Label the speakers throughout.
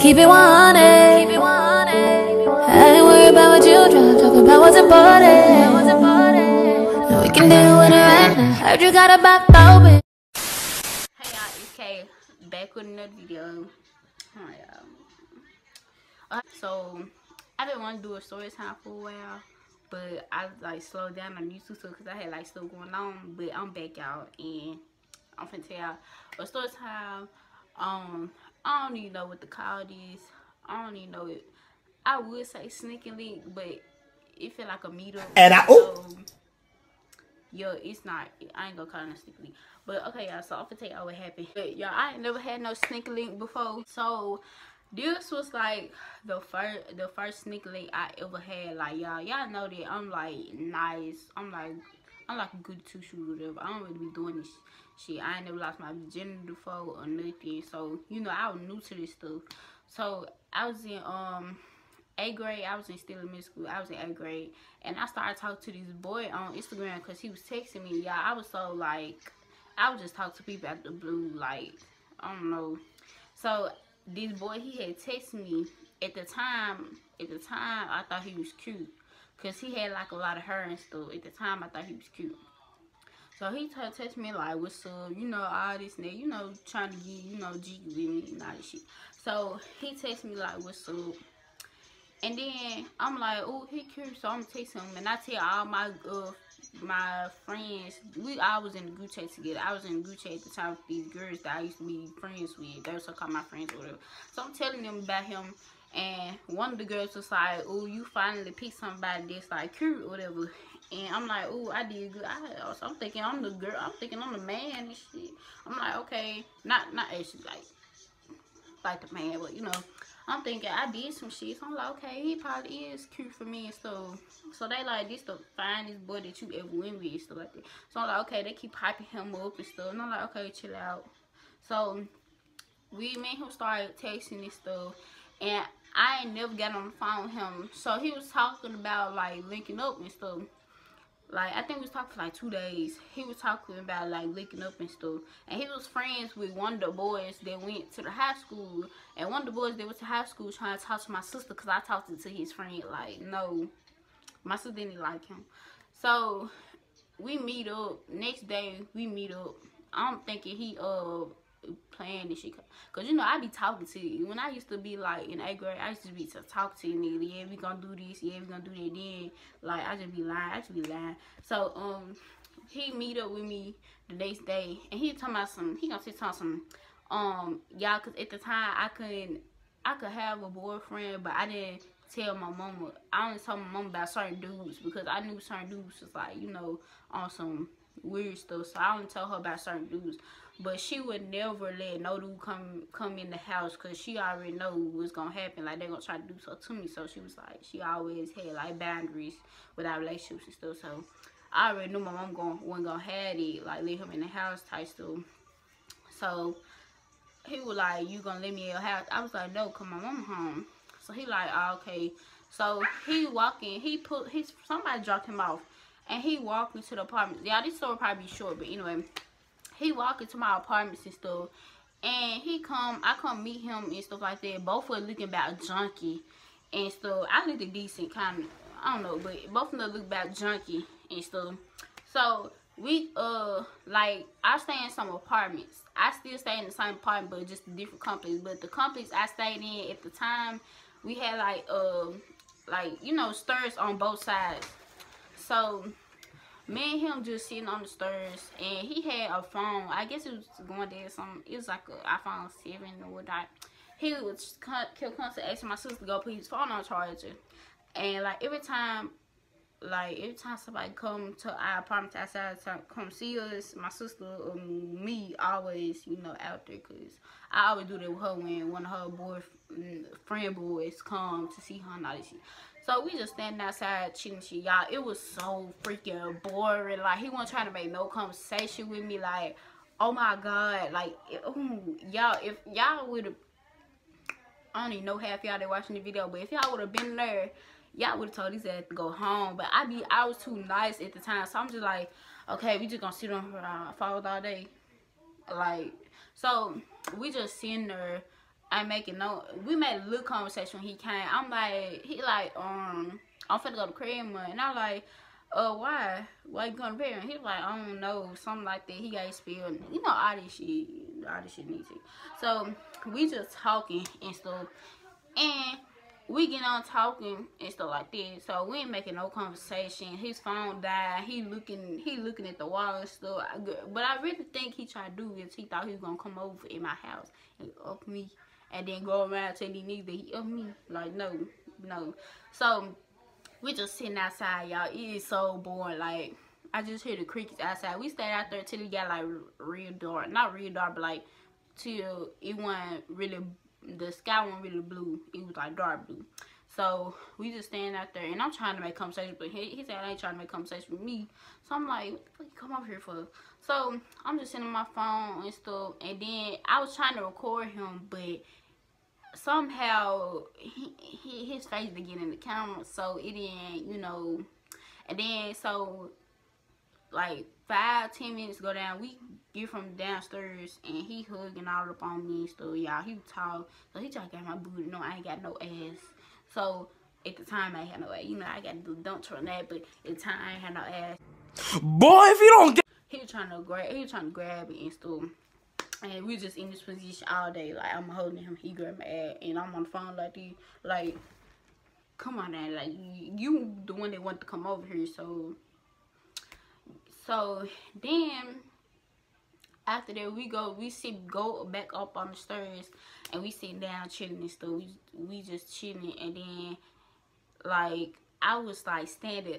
Speaker 1: keep it 100. I ain't worried about what you drop, talk about what's important. No, we can deal with it right now. Heard you got a back open.
Speaker 2: Hey y'all, it's Kay, back with another video. Hi y'all. So I've been wanting to do a story time for a while, but I like slowed down on YouTube because I had like stuff going on. But I'm back out and I'm finna tell y'all a story time. I don't even know what the call is. I don't even know it. I would say sneaky link, but it feel like a meetup. And yo, it's not. I ain't gonna call it a sneaky link. But okay, y'all. So I'm gonna tell y'all what happened. But y'all, I ain't never had no sneaky link before. So this was like the first sneaky link I ever had. Like y'all know that I'm like nice. I'm like a good two shooter. Whatever. I don't really be doing this shit. I ain't never lost my virginity before or nothing. So you know, I was new to this stuff. So I was in 8th grade. I was still in middle school. I was in 8th grade, and I started talking to this boy on Instagram because he was texting me. Y'all, I was so like, I would just talk to people out the blue, like, I don't know. So this boy, he had texted me. At the time, I thought he was cute because he had like a lot of hair and stuff. At the time, I thought he was cute. So he texted me like, what's up, you know, all this and that, you know, trying to get, you know, G with me and all this shit. So he texted me like, what's up? And then I'm like, oh, he cute, so I'm gonna text him. And I tell all my friends, we all was in the group chat together. I was in the group chat at the time with these girls that I used to be friends with. They were so-called my friends or whatever. So I'm telling them about him. And one of the girls was like, oh, you finally picked somebody that's like cute or whatever. And I'm like, oh, I did good. So I'm thinking I'm the girl. I'm thinking I'm the man and shit. I'm like, okay, not actually like the man, but you know, I'm thinking I did some shit. So I'm like, okay, he probably is cute for me and stuff. So they like, this the finest boy that you ever went with and stuff like that. So I'm like, okay, they keep hyping him up and stuff. And I'm like, okay, chill out. So me and him started texting and stuff, and I ain't never got on the phone with him. So he was talking about like linking up and stuff. Like, I think we was talking for like 2 days. He was talking about like linking up and stuff. And he was friends with one of the boys that went to the high school. And one of the boys that went to high school trying to talk to my sister because I talked to his friend. Like, no, my sister didn't like him. So we meet up. Next day we meet up. I'm thinking he playing this shit, cause you know I be talking to you. When I used to be like in 8th grade, I used to be to talk to you nigga. Yeah, we gonna do this. Yeah, we gonna do that. Then like I just be lying. So he meet up with me the next day, and he talking about some. He gonna say some y'all, cause at the time I could have a boyfriend, but I didn't tell my mama. I only told my mama about certain dudes because I knew certain dudes was like, you know, on some weird stuff. So I only told her about certain dudes. But she would never let no dude come in the house because she already know what's gonna happen. Like, they're gonna try to do so to me. So she was like, she always had like boundaries with our relationships and stuff. So I already knew my mom wasn't gonna have it, like leave him in the house type stuff. So he was like, you gonna leave me in your house? I was like, no, cause my mom home. So he like, oh, okay. So he walking, somebody dropped him off, and he walked into the apartment. Yeah, this story probably be short, but anyway, he walked into my apartments and stuff, and I come meet him and stuff like that. Both of them looking about junky and stuff. I looked decent, kind of, I don't know, but both of them look about junky and stuff. So we like, I stay in some apartments. I still stay in the same apartment, but just different companies. But the companies I stayed in at the time, we had like you know, stairs on both sides. So me and him just sitting on the stairs, and he had a phone. I guess it was going there some. It was like an iPhone 7 or whatnot. He was kept constantly asking my sister to go put his phone on charger, and like every time somebody come to our apartment outside to come see us, my sister or me always, you know, out there, cause I always do that with her when one of her friend boys come to see her and all this shit. So we just standing outside chilling shit, y'all. It was so freaking boring. Like, he wasn't trying to make no conversation with me. Like, oh my god, like, y'all, if y'all would have, I don't even know half y'all that watching the video, but if y'all would have been there, y'all would have told his ass to go home. But I was too nice at the time, so I'm just like, okay, we just gonna sit on her phone all day. Like, so we just sitting there, I making no. We made a little conversation when he came. I'm like, he like, I'm finna go to Crema, and I'm like, why? Why you going to Crema? He was like, I don't know, something like that. He got spilled, you know, all this shit needs it. So we just talking and stuff, and we get on talking and stuff like that. So we ain't making no conversation. His phone died. He looking at the wall and stuff. But I really think he tried to do this. He thought he was gonna come over in my house and up me, and then go around telling these niggas that he up me. Like no. So we just sitting outside, y'all. It is so boring. Like I just hear the crickets outside. We stayed out there till it got like real dark. Not real dark, but like till it wasn't really, the sky wasn't really blue. It was like dark blue. So we just standing out there, and I'm trying to make conversation, but he said I ain't trying to make conversation with me. So I'm like, what the fuck you come over here for? So I'm just sitting on my phone and stuff, and then I was trying to record him, but somehow his face didn't get in the camera, so it didn't, you know. And then so like 5-10 minutes go down, we get from downstairs, and he hugging all up on me and stuff, y'all. He was tall, so he tried to get my booty. No, I ain't got no ass. So at the time I ain't had no ass. You know, I got to do don't turn that, but at the time I ain't had no ass.
Speaker 3: Boy, if you don't get,
Speaker 2: he was trying to grab it and stuff. And we just in this position all day. Like, I'm holding him, he grabbed my ass, and I'm on the phone like this. Like, come on now, like, you the one that wanted to come over here. So then after that, we go back up on the stairs, and we sit down chilling and stuff. We just chilling, and then like I was standing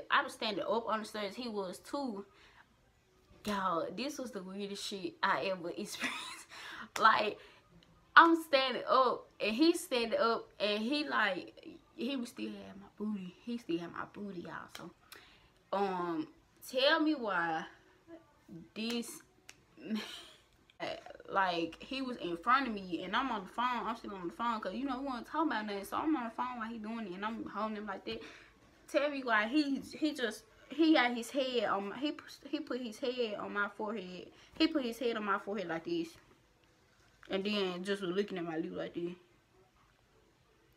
Speaker 2: up on the stairs. He was too. Y'all, this was the weirdest shit I ever experienced. Like, I'm standing up, and he's standing up, and he was still had my booty. He still had my booty, y'all. So, tell me why this, like, he was in front of me, and I'm on the phone. I'm still on the phone, because, you know, we want to talk about nothing. So, I'm on the phone while he doing it, and I'm holding him like that. Tell me why he got his head on my, he put his head on my forehead. He put his head on my forehead like this. And then just was looking at my lip like this.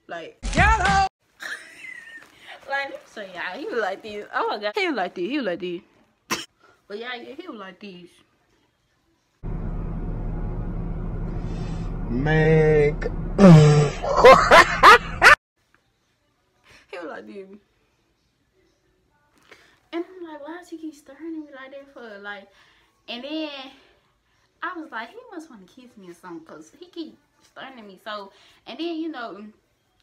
Speaker 2: Like, get up! Like, so yeah, he was like this. Oh my god, he was like this. He was like this. But yeah, he was like this.
Speaker 3: make.
Speaker 2: He was like this. And I'm like, why does he keep staring at me like that for? Like, and then I was like, he must want to kiss me or something, because he keep staring at me. So, and then, you know,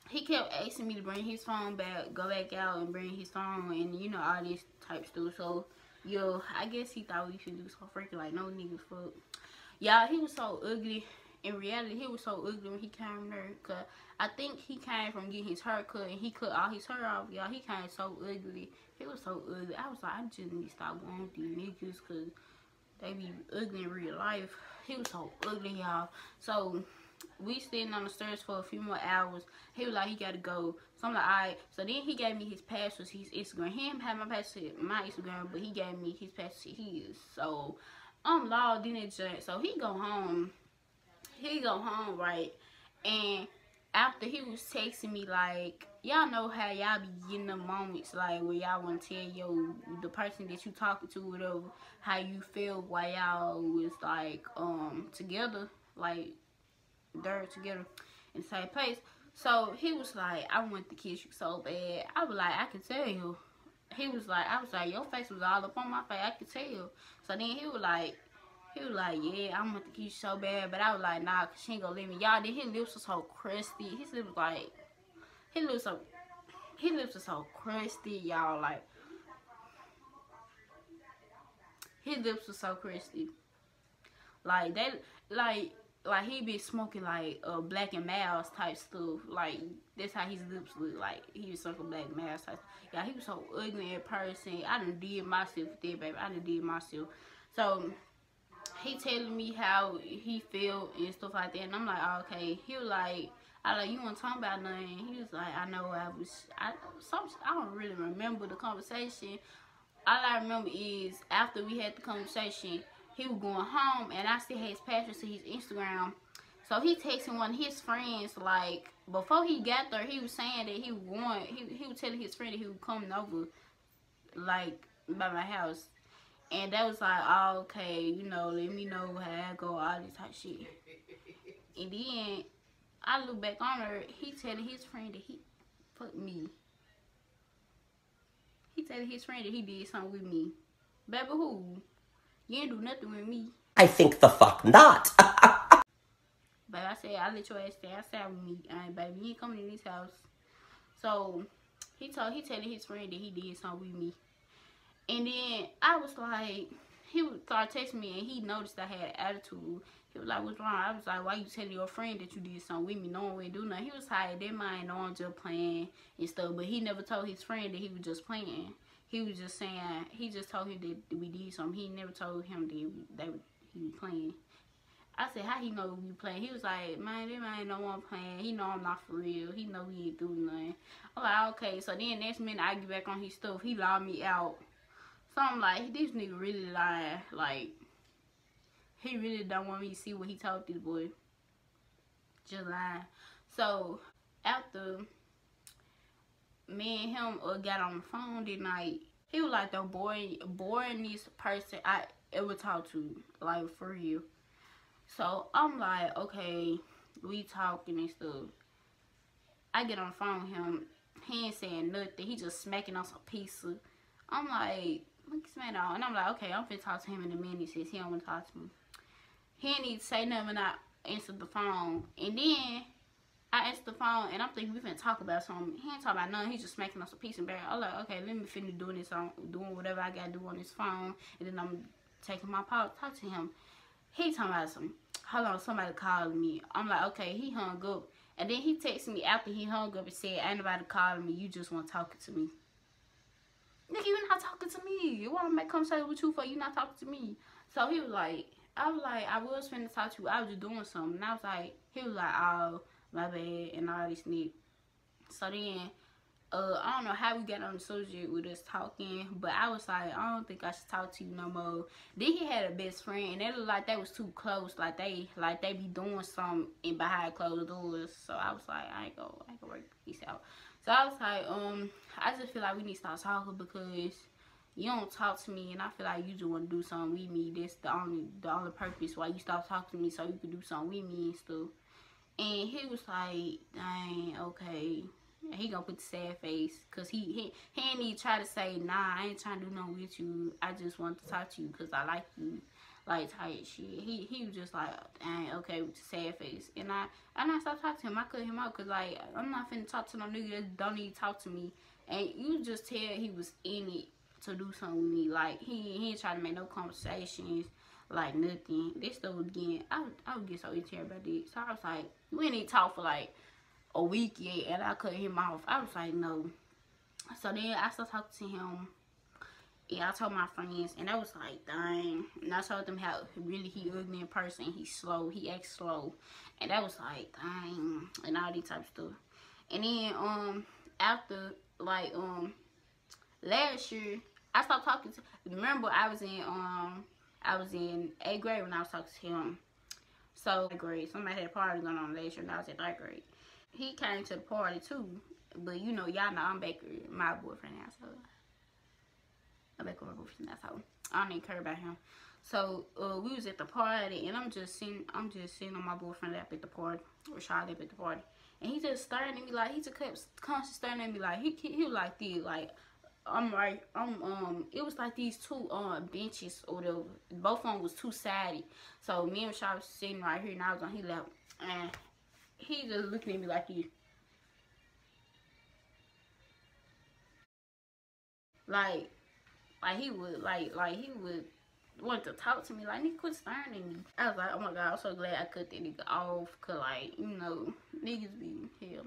Speaker 2: he kept asking me to bring his phone back, go back out and bring his phone, and, you know, all this type stuff. So, yo, I guess he thought we should do so freaking like no niggas fuck. Y'all, he was so ugly. In reality, he was so ugly when he came there, because I think he came from getting his hair cut, and he cut all his hair off, y'all. He came so ugly. He was so ugly. I was like, I just need to stop going with these niggas, because they be ugly in real life. He was so ugly, y'all. So we sitting on the stairs for a few more hours. He was like, he gotta go. So I'm like, alright. So then he gave me his password, his Instagram. He didn't have my password, my Instagram, but he gave me his password, his. So I'm logged in it. So he go home, right? And after he was texting me, like, y'all know how y'all be getting them moments, like, where y'all want to tell the person that you talking to, whatever, how you feel while y'all was, like, together, like, they're together in the same place. So he was like, I want to kiss you so bad. I was like, I can tell you. I was like, your face was all up on my face. I could tell. So then he was like, yeah, I want to kiss you so bad. But I was like, nah, because she ain't going to let me. Y'all, then his lips was so crusty. His lips was like, his lips was so crusty, y'all. Like, his lips was so crusty. Like, they, like he be smoking like Black and Mouse type stuff. Like, that's how his lips look. Like, he was smoking Black and Mouse type. Yeah, he was so ugly in person. I done did myself there, baby. I done did myself. So he telling me how he feel and stuff like that, and I'm like, oh, okay. He was like, you want to talk about nothing? He was like, I know I don't really remember the conversation. All I remember is after we had the conversation, he was going home, and I still had his password to his Instagram. So he texting one of his friends, like, before he got there, he was saying that he was telling his friend that he was coming over, like, by my house. And that was like, oh, okay, you know, let me know how I go, all this type of shit. And then I look back on her, he telling his friend that he fucked me. He telling his friend that he did something with me. Baby, who? You ain't do nothing with me.
Speaker 4: I think the fuck not.
Speaker 2: But I said, I let your ass stay outside with me. Baby, you ain't coming in this house. So he telling his friend that he did something with me. And then I was like, he would start texting me, and he noticed I had an attitude. He was like, what's wrong? I was like, why you telling your friend that you did something with me? No one would do nothing. He was like, they might know I'm just playing and stuff. But he never told his friend that he was just playing. He was just saying, he just told him that we did something. He never told him that he was playing. I said, how he know we playing? He was like, man, they might know I'm playing. He know I'm not for real. He know we ain't doing nothing. I'm like, okay. So then next minute I get back on his stuff. He logged me out. So I'm like, this nigga really lying. Like, he really don't want me to see what he told this boy. Just lying. So after me and him got on the phone that night, he was like the boringest person I ever talked to. Like, for real. So I'm like, okay, we talking and stuff. I get on the phone with him. He ain't saying nothing. He just smacking on some pizza. I'm like, look this man on. And I'm like, okay, I'm finna talk to him in a minute since he don't want to talk to me. He ain't need to say nothing when I answered the phone. And then I answered the phone, and I'm thinking we finna talk about something. He ain't talking about nothing. He just smacking on some pizza and barrel. I'm like, okay, let me finish doing this, doing whatever I gotta do on this phone. And then I'm taking my pause to talk to him. He talking about some, hold on, somebody calling me. I'm like, okay, he hung up. And then he texted me after he hung up and said, ain't nobody calling me, you just want talking to me. Nigga, you not talking to me. You want to make conversation with you for you not talking to me. So he was like, I was finna talk to you. I was just doing something. And I was like, he was like, oh, my bad, and all this shit. So then, I don't know how we got on the subject with us talking, but I was like, I don't think I should talk to you no more. Then he had a best friend, and it looked like they was too close, like they be doing something in behind closed doors. So I was like, I ain't gonna work this out. So I was like, I just feel like we need to start talking because you don't talk to me, and I feel like you just want to do something with me. That's the only purpose why you stop talking to me, so you could do something with me and stuff. And he was like, dang, okay. And he gonna put the sad face, cause he ain't even try to say, nah, I ain't trying to do nothing with you. I just want to talk to you cause I like you, like tight shit. He was just like, dang, okay, with the sad face. And I stopped talking to him. I cut him out cause like I'm not finna talk to no nigga that don't need to talk to me. And you just tell he was in it to do something with me. Like he ain't trying to make no conversations. Like nothing. This stuff was getting, I would get so irritated about this. So I was like, we didn't even talk for like a week yet, and I cut him off. I was like, no. So then I started talking to him, and I told my friends, and I was like, dang. And I told them how really he ugly in person. He's slow. He acts slow, and that was like, dang, and all these type of stuff. And then after like last year, I stopped talking to. Remember, I was in 8th grade when I was talking to him. So 3rd grade, somebody had a party going on last year, and I was in 3rd grade. He came to the party too, but you know, y'all know I'm back with my boyfriend now, so I'm back with my boyfriend now, so I don't even care about him. So we was at the party, and I'm just sitting on my boyfriend lap at the party, or Charlotte lap at the party, and he just staring at me like he just kept constantly staring at me like he was like this, like it was like these two benches or whatever. Both of them was two-sided. So me and Rashad was sitting right here, and I was on his lap, and he just looking at me like this. Like he would want to talk to me, like, nigga, quit staring at me. I was like, oh my god, I'm so glad I cut that nigga off, cause like, you know, niggas be hell.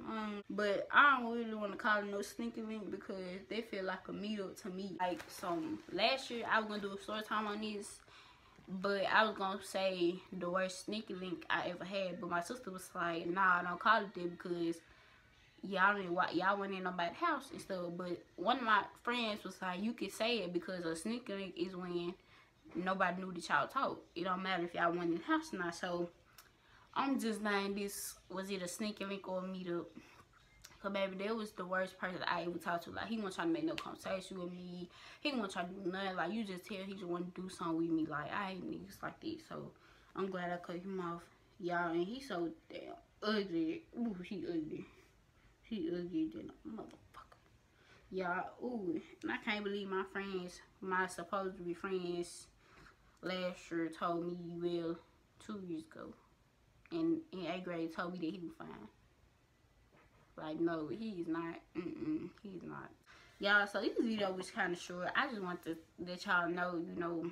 Speaker 2: But I don't really want to call it no sneaky link because they feel like a meetup to me. Like, so last year I was gonna do a story time on this, but I was gonna say the worst sneaky link I ever had, but my sister was like, nah, don't call it that because y'all went in nobody's house and stuff. But one of my friends was like, you could say it because a sneaky link is when nobody knew that y'all talk. It don't matter if y'all went in the house or not. So I'm just lying. This was either sneaky link or a meetup. Cause baby, that was the worst person I ever talked to. Like, he wasn't trying to make no conversation with me. He wasn't trying to do nothing. Like, you just tell he just want to do something with me. Like, I hate niggas like this. So I'm glad I cut him off, y'all. And he's so damn ugly. Ooh, he ugly. He ugly than a motherfucker. Y'all, ooh. And I can't believe my friends, my supposed to be friends, last year told me, well, 2 years ago, and in 8th grade told me that he was fine. Like, no, he's not. He's not. Y'all, so this video was kind of short. I just want to let y'all know, you know,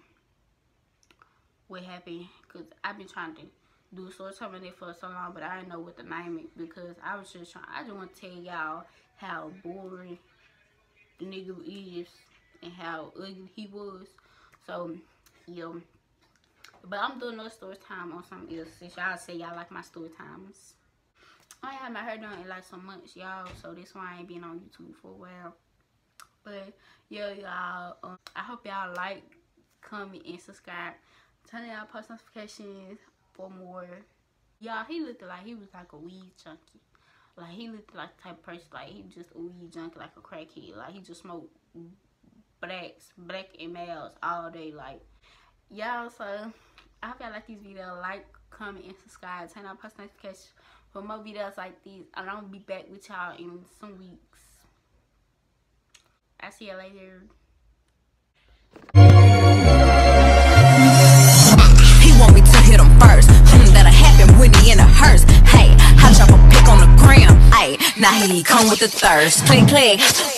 Speaker 2: what happened. Because I've been trying to do a story time on it for so long, but I didn't know what to name it. Because I was just trying, I just want to tell y'all how boring the nigga is and how ugly he was. So, yeah. But I'm doing no story time on something else. Since y'all say y'all like my story times. I ain't had my hair done in like some months, y'all. So this why I ain't been on YouTube for a while. But yeah, y'all. I hope y'all like, comment, and subscribe. Turn on y'all post notifications for more. Y'all, he looked like he was like a weed junkie. Like, he looked like the type of person, like he just a weed junkie, like a crackhead. Like, he just smoked black and males all day. Like, y'all, so I hope y'all like this video. Like, comment, and subscribe. Turn on post notifications for more videos like these. And I'm gonna be back with y'all in some weeks. I'll see you later.
Speaker 5: He want me to hit him first. That'll happen when he in a hearse. Hey, I drop a pic on the gram. Ay, now he come with the thirst. Click, click.